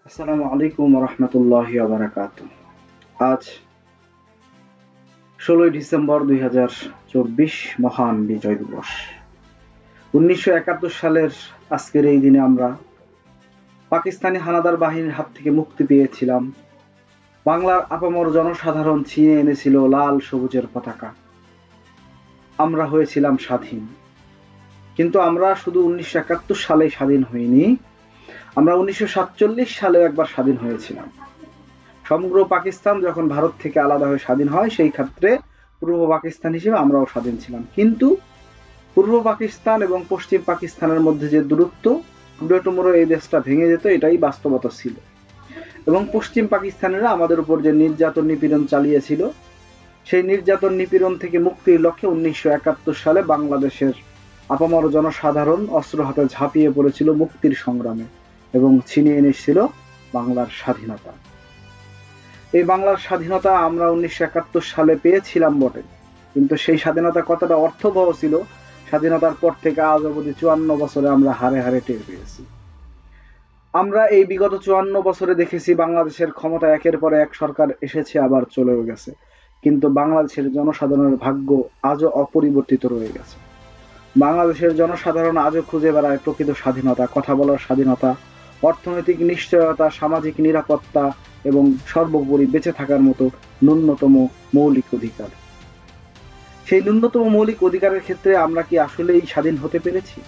আসসালামু আলাইকুম রহমতুল্লাহি বারাকাতু। আজ 16ই ডিসেম্বর 2024 মহান বিজয় দিবস। 1971 সালের আজকের এই দিনে আমরা পাকিস্তানি হানাদার বাহিনীর হাত থেকে মুক্তি পেয়েছিলাম। বাংলার আপামর জনসাধারণ ছিনিয়ে এনেছিল লাল সবুজের পতাকা। আমরা হয়েছিলাম স্বাধীন। কিন্তু আমরা শুধু 1971 সালেই স্বাধীন হইনি, আমরা 1947 সালেও একবার স্বাধীন হয়েছিলাম। সমগ্র পাকিস্তান যখন ভারত থেকে আলাদা হয়ে স্বাধীন হয়, সেই ক্ষেত্রে পূর্ব পাকিস্তান হিসেবে আমরাও স্বাধীন ছিলাম। কিন্তু পূর্ব পাকিস্তান এবং পশ্চিম পাকিস্তানের মধ্যে যে দূরত্ব, টুডো এই দেশটা ভেঙে যেত, এটাই বাস্তবতা ছিল। এবং পশ্চিম পাকিস্তানিরা আমাদের উপর যে নির্যাতন নিপীড়ন চালিয়েছিল, সেই নির্যাতন নিপীড়ন থেকে মুক্তির লক্ষ্যে 1971 সালে বাংলাদেশের আপামর জনসাধারণ অস্ত্র হাতে ঝাঁপিয়ে পড়েছিল মুক্তির সংগ্রামে এবং ছিনিয়ে এনেছিল বাংলার স্বাধীনতা। এই বাংলার স্বাধীনতা আমরা 1971 সালে পেয়েছিলাম বটে, কিন্তু সেই স্বাধীনতা কতটা অর্থবহ ছিল, স্বাধীনতার পর থেকে আজ অবধি 54 বছরে আমরা হারে হারে টের পেয়েছি। আমরা এই বিগত 54 বছরে দেখেছি বাংলাদেশের ক্ষমতা একের পর এক সরকার এসেছে, আবার চলেও গেছে, কিন্তু বাংলাদেশের জনসাধারণের ভাগ্য আজও অপরিবর্তিত রয়ে গেছে। বাংলাদেশের জনসাধারণ আজও খুঁজে বেড়ায় প্রকৃত স্বাধীনতা, কথা বলার স্বাধীনতা, অর্থনৈতিক নিশ্চয়তা, সামাজিক নিরাপত্তা এবং সর্বোপরি বেঁচে থাকার মতো ন্যূনতম মৌলিক অধিকার। সেই ন্যূনতম মৌলিক অধিকারের ক্ষেত্রে আমরা কি আসলেই স্বাধীন হতে পেরেছি?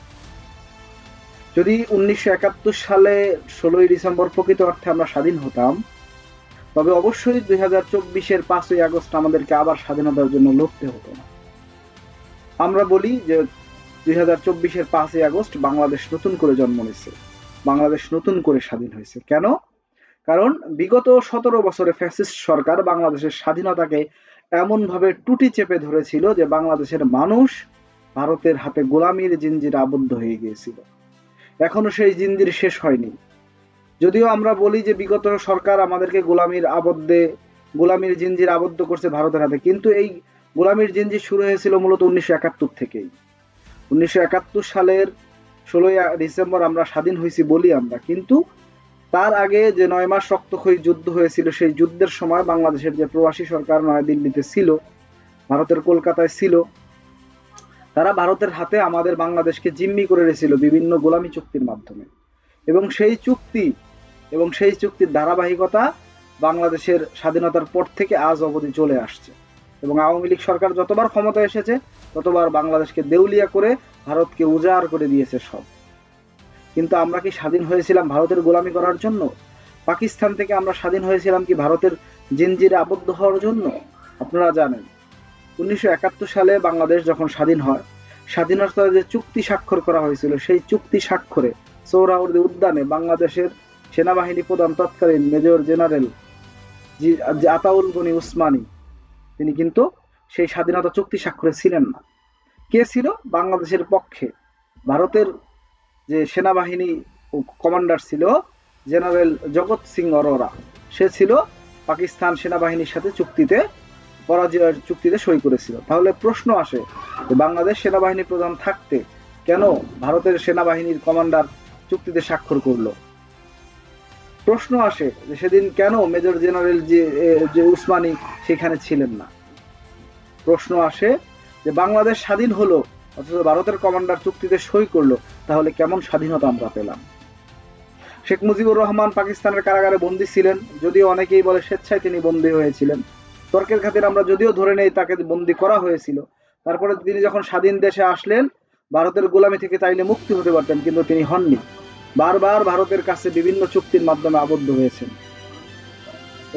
যদি 1971 সালে 16ই ডিসেম্বর প্রকৃত অর্থে আমরা স্বাধীন হতাম, তবে অবশ্যই 2024-এর 5ই আগস্ট আমাদেরকে আবার স্বাধীনতার জন্য লড়তে হতো না। আমরা বলি যে 2024-এর 5ই আগস্ট বাংলাদেশ নতুন করে জন্ম নিয়েছে, বাংলাদেশ নতুন করে স্বাধীন হয়েছে। কেন? কারণ বিগত 17 বছরে ফ্যাসিস্ট সরকার বাংলাদেশের স্বাধীনতাকে এমনভাবে টুটি চেপে ধরেছিল যে বাংলাদেশের মানুষ ভারতের হাতে গোলামির জিঞ্জিরে আবদ্ধ হয়ে গিয়েছিল। এখনো সেই জিঞ্জির শেষ হয়নি। যদিও আমরা বলি যে বিগত সরকার আমাদেরকে গোলামির জিঞ্জির আবদ্ধ করছে ভারতের হাতে, কিন্তু এই গোলামির জিঞ্জির শুরু হয়েছিল মূলত 1971 থেকেই। 1971 সালের 16ই ডিসেম্বর আমরা স্বাধীন হয়েছি বলি আমরা, কিন্তু তার আগে যে 9 মাস রক্তক্ষয়ী যুদ্ধ হয়েছিল, সেই যুদ্ধের সময় বাংলাদেশের যে প্রবাসী সরকার নয়াদিল্লিতে ছিল, ভারতের কলকাতায় ছিল, তারা ভারতের হাতে আমাদের বাংলাদেশকে জিম্মি করে রেখেছিল বিভিন্ন গোলামি চুক্তির মাধ্যমে। এবং সেই চুক্তির ধারাবাহিকতা বাংলাদেশের স্বাধীনতার পর থেকে আজ অবধি চলে আসছে। এবং আওয়ামী লীগ সরকার যতবার ক্ষমতা এসেছে, ততবার বাংলাদেশকে দেউলিয়া করে ভারতকে উজাড় করে দিয়েছে সব। কিন্তু আমরা কি স্বাধীন হয়েছিলাম ভারতের গোলামি করার জন্য? পাকিস্তান থেকে আমরা স্বাধীন হয়েছিলাম কি ভারতের জিঞ্জিরে আবদ্ধ হওয়ার জন্য? আপনারা জানেন 1971 সালে বাংলাদেশ যখন স্বাধীন হয়, স্বাধীনতার যে চুক্তি স্বাক্ষর করা হয়েছিল, সেই চুক্তি স্বাক্ষরে সোহরাওয়ার্দী উদ্যানে বাংলাদেশের সেনাবাহিনী প্রধান তৎকালীন মেজর জেনারেল আতাউল গনি উসমানী, তিনি কিন্তু সেই স্বাধীনতা চুক্তি স্বাক্ষরে ছিলেন না। কে ছিল বাংলাদেশের পক্ষে? ভারতের যে সেনাবাহিনী কমান্ডার ছিল জেনারেল জগৎ সিং অরোরা, সে ছিল পাকিস্তান সেনাবাহিনীর সাথে পরাজয়ের চুক্তিতে সই করেছিল। তাহলে প্রশ্ন আসে যে বাংলাদেশ সেনাবাহিনী প্রধান থাকতে কেন ভারতের সেনাবাহিনীর কমান্ডার চুক্তিতে স্বাক্ষর করলো? প্রশ্ন আসে যে সেদিন কেন মেজর জেনারেল যে উসমানী সেখানে ছিলেন না? প্রশ্ন আসে যে বাংলাদেশ স্বাধীন হলো অথচ ভারতের কমান্ডার চুক্তিতে সই করলো, তাহলে কেমন স্বাধীনতা আমরা পেলাম? শেখ মুজিবুর রহমান পাকিস্তানের কারাগারে বন্দী ছিলেন, যদিও অনেকেই বলে স্বেচ্ছায় তিনি বন্দী হয়েছিলেন। তর্কের খাতিরে আমরা যদিও ধরে নেই তাকে বন্দী করা হয়েছিল, তারপরে তিনি যখন স্বাধীন দেশে আসলেন, ভারতের গোলামি থেকে চাইলে মুক্তি হতে পারতেন, কিন্তু তিনি হননি। বারবার ভারতের কাছে বিভিন্ন চুক্তির মাধ্যমে আবদ্ধ হয়েছেন।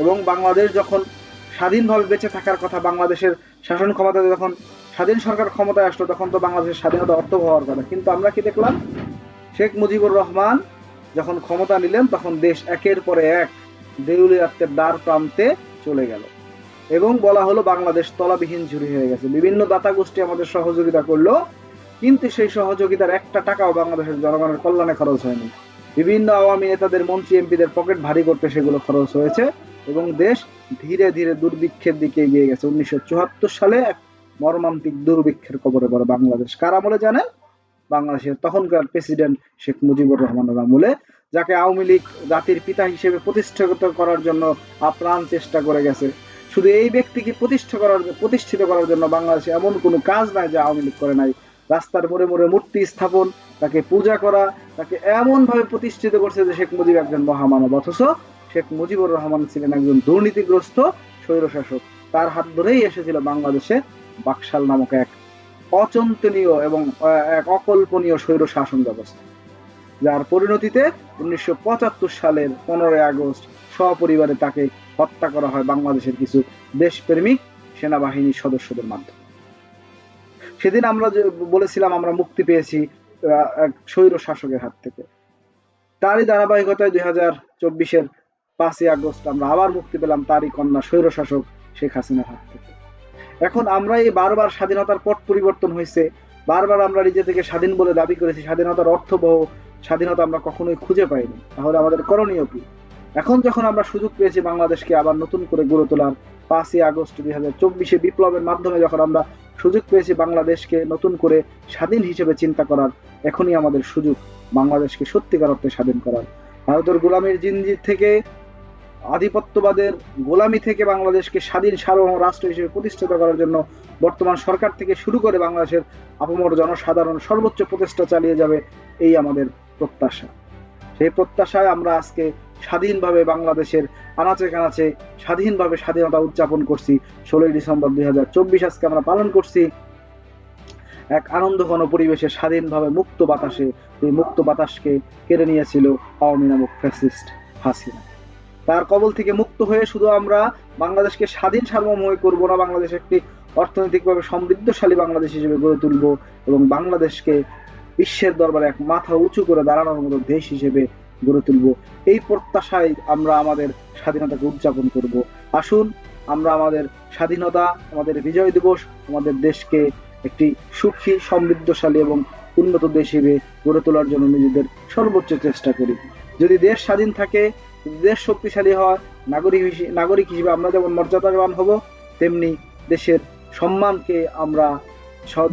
এবং বাংলাদেশ যখন স্বাধীনভাবে বেঁচে থাকার কথা, বাংলাদেশের শাসন ক্ষমতায় যখন স্বাধীন সরকার ক্ষমতায় আসলো, তখন তো বাংলাদেশের স্বাধীনতা অর্থ হওয়ার কথা। কিন্তু আমরা কি দেখলাম? শেখ মুজিবুর রহমান যখন ক্ষমতা নিলেন, তখন দেশ একের পরে এক দেউলিয়াত্বের দ্বার প্রান্তে চলে গেল এবং বলা হলো বাংলাদেশ তলাবিহীন ঝুড়ি হয়ে গেছে। বিভিন্ন দাতা গোষ্ঠী আমাদের সহযোগিতা করলো, কিন্তু সেই সহযোগিতার একটা টাকাও বাংলাদেশের জনগণের কল্যাণে খরচ হয়নি। বিভিন্ন আওয়ামী নেতাদের, মন্ত্রী এমপিদের পকেট ভারী করতে সেগুলো খরচ হয়েছে এবং দেশ ধীরে ধীরে দুর্ভিক্ষের দিকে এগিয়ে গেছে। 1974 সালে এক মর্মান্তিক দুর্ভিক্ষের কবলে পড়ে বাংলাদেশ। কার আমলে জানেন? বাংলাদেশের তখনকার প্রেসিডেন্ট শেখ মুজিবুর রহমানের আমলে, যাকে আওয়ামী লীগ জাতির পিতা হিসেবে প্রতিষ্ঠিত করার জন্য আপ্রাণ চেষ্টা করে গেছে। শুধু এই ব্যক্তিকে প্রতিষ্ঠিত করার জন্য বাংলাদেশে এমন কোনো কাজ নাই যে আওয়ামী লীগ করে নাই। রাস্তার মোড়ে মোড়ে মূর্তি স্থাপন, তাকে পূজা করা, তাকে এমন ভাবে প্রতিষ্ঠিত করছে যে শেখ মুজিব একজন মহামানব, অথচ শেখ মুজিবুর রহমান ছিলেন একজন দুর্নীতিগ্রস্ত স্বৈরশাসক। তার হাত ধরেই এসেছিল বাংলাদেশে বাকশাল নামক এক অচিন্তনীয় এবং এক অকল্পনীয় স্বৈর শাসন ব্যবস্থা, যার পরিণতিতে 1975 সালের 15 আগস্ট সপরিবারে তাকে হত্যা করা হয় বাংলাদেশের কিছু দেশপ্রেমিক সেনাবাহিনীর সদস্যদের মাধ্যমে। সেদিন আমরা বলেছিলাম আমরা মুক্তি পেয়েছি এক স্বৈর শাসকের হাত থেকে। তারই ধারাবাহিকতায় 2024-এর 5 আগস্ট আমরা আবার মুক্তি পেলাম তারই কন্যা স্বৈর শাসক শেখ হাসিনার হাত থেকে। এখন আমরা এই বারবার স্বাধীনতার পট পরিবর্তন হয়েছে, বারবার আমরা নিজে থেকে স্বাধীন বলে দাবি করেছি, স্বাধীনতার অর্থবহ স্বাধীনতা আমরা কখনোই খুঁজে পাইনি। তাহলে আমাদের করণীয় কি? এখন যখন আমরা সুযোগ পেয়েছি বাংলাদেশকে আবার নতুন করে গড়ে তোলার, 5 আগস্ট 2024 বিপ্লবের মাধ্যমে যখন আমরা সুযোগ পেয়েছি বাংলাদেশকে নতুন করে স্বাধীন হিসেবে চিন্তা করার, এখনই আমাদের সুযোগ বাংলাদেশকে সত্যিকার অর্থে স্বাধীন করার। ভারতের গোলামীর জিনজির থেকে, আধিপত্যবাদের গোলামি থেকে বাংলাদেশকে স্বাধীন সার্বভৌম রাষ্ট্র হিসেবে প্রতিষ্ঠিত করার জন্য বর্তমান সরকার থেকে শুরু করে বাংলাদেশের আপামর জনসাধারণ সর্বোচ্চ প্রচেষ্টা চালিয়ে যাবে, এই আমাদের প্রত্যাশা। সেই প্রত্যাশায় আমরা আজকে স্বাধীনভাবে বাংলাদেশের আনাচে কানাচে স্বাধীনভাবে স্বাধীনতা উদযাপন করছি। 16 ডিসেম্বর 2024 আজকে আমরা পালন করছি এক আনন্দঘন পরিবেশে, স্বাধীনভাবে মুক্ত বাতাসে। এই মুক্ত বাতাসকে কেড়ে নিয়েছিল আওয়ামী নামক ফ্যাসিস্ট হাসিনা। তার কবল থেকে মুক্ত হয়ে শুধু আমরা বাংলাদেশকে স্বাধীন সার্বভৌম করব না, বাংলাদেশ একটি অর্থনৈতিকভাবে সমৃদ্ধশালী বাংলাদেশ হিসেবে গড়ে তুলব এবং বাংলাদেশকে বিশ্বের দরবারে এক মাথা উঁচু করে দাঁড়ানোর মতো দেশ হিসেবে গড়ে তুলব। এই প্রত্যাশায় আমরা আমাদের স্বাধীনতাকে উদযাপন করব। আসুন আমরা আমাদের স্বাধীনতা, আমাদের বিজয় দিবস, আমাদের দেশকে একটি সুখী, সমৃদ্ধশালী এবং উন্নত দেশ হিসেবে গড়ে তোলার জন্য নিজেদের সর্বোচ্চ চেষ্টা করি। যদি দেশ স্বাধীন থাকে, দেশ শক্তিশালী হয়, নাগরিক হিসেবে আমরা যেমন মর্যাদাবান হব, তেমনি দেশের সম্মানকে আমরা,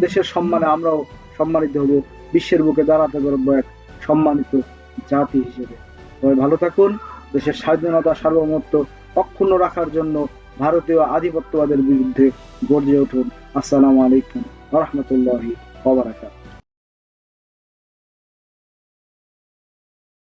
দেশের সম্মানে আমরাও সম্মানিত হব, বিশ্বের বুকে দাঁড়াতে পারবো এক সম্মানিত জাতি হিসেবে। সবাই ভালো থাকুন। দেশের স্বাধীনতা সার্বভৌমত্ব অক্ষুণ্ণ রাখার জন্য ভারতীয় আধিপত্যবাদের বিরুদ্ধে গর্জে উঠুন। আসসালামু আলাইকুম ওয়া রাহমাতুল্লাহি ওয়া বারাকাতুহু।